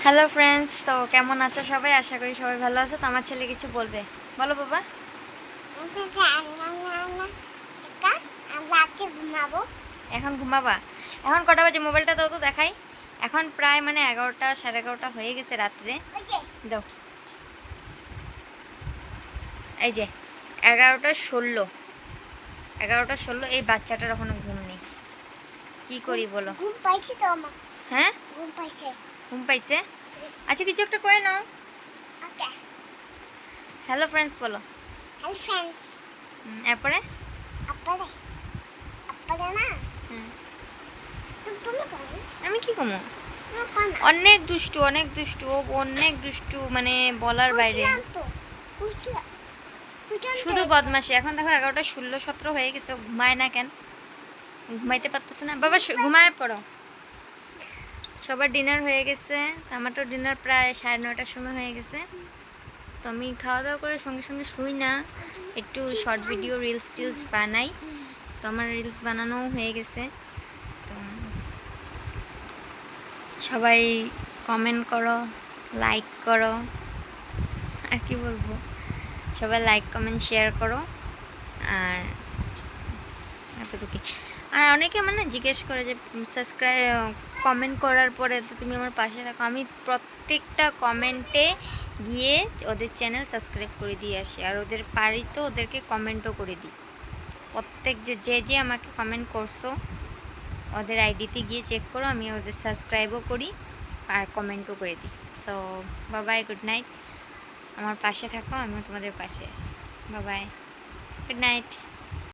Hello friends, তো কেমন আছো সবাই? আশা করি সবাই ভালো আছো। তো আমার ছেলে কিছু বলবে, বলো বাবা। ঘুমাবো। এখন ঘুমাবা? এখন কটা বাজে? মোবাইলটা দাও তো দেখাই। এখন প্রায় 11টা, 11:30 হয়ে গেছে রাত্রে। দাও, এই যে 11:16। 11:16। এই বাচ্চাটার এখনো ঘুম নেই, কি করি বলো? ঘুম পাইছে তো আমার। হ্যাঁ, ঘুম পাইছে। ঘুম পাইছে। আচ্ছা, কিছু একটা কয়ে নাও। ওকে। হ্যালো ফ্রেন্ডস বলো। Hello friends. এরপরে আপরে আপরে না হুম, তুমি বলো। আমি কি কমো? না পানা। অনেক দুষ্টু, অনেক দুষ্টু, ও অনেক দুষ্টু, মানে বলার বাইরে। বুঝলাম। শুধু বদমাশি। এখন দেখো 11:16, 17 হয়ে গেছে, ও ঘুমায় না কেন? ঘুমাইতে পারতেছে না বাবা, ঘুমায় পড়ো। সবার ডিনার হয়ে গেছে, তো আমার তো ডিনার প্রায় 9:30টার সময় হয়ে গেছে। তো আমি খাওয়া দাওয়া করে সঙ্গে সঙ্গে শুই না, একটু শর্ট ভিডিও রিলস টিলস বানাই। তো আমার রিলস বানানোও হয়ে গেছে। তো সবাই কমেন্ট করো, লাইক করো, আর কি বলবো, সবাই লাইক কমেন্ট শেয়ার করো। আর এতটুকুই। আর অনেকে মানে জিজ্ঞেস করে যে কমেন্ট করার পরে তো তুমি আমার পাশে থাকো। আমি প্রত্যেকটা কমেন্টে গিয়ে ওদের চ্যানেল সাবস্ক্রাইব করে দিয়ে আসি, আর ওদের পারি তো ওদেরকে কমেন্টও করে দিই। প্রত্যেক যে আমাকে কমেন্ট করছো ওদের আইডিতে গিয়ে চেক করো, আমি ওদের সাবস্ক্রাইবও করি আর কমেন্টও করে দিই। সো বাবাই, গুড নাইট। আমার পাশে থাকো, আমি তোমাদের পাশে আছি। বাবাই, গুড নাইট।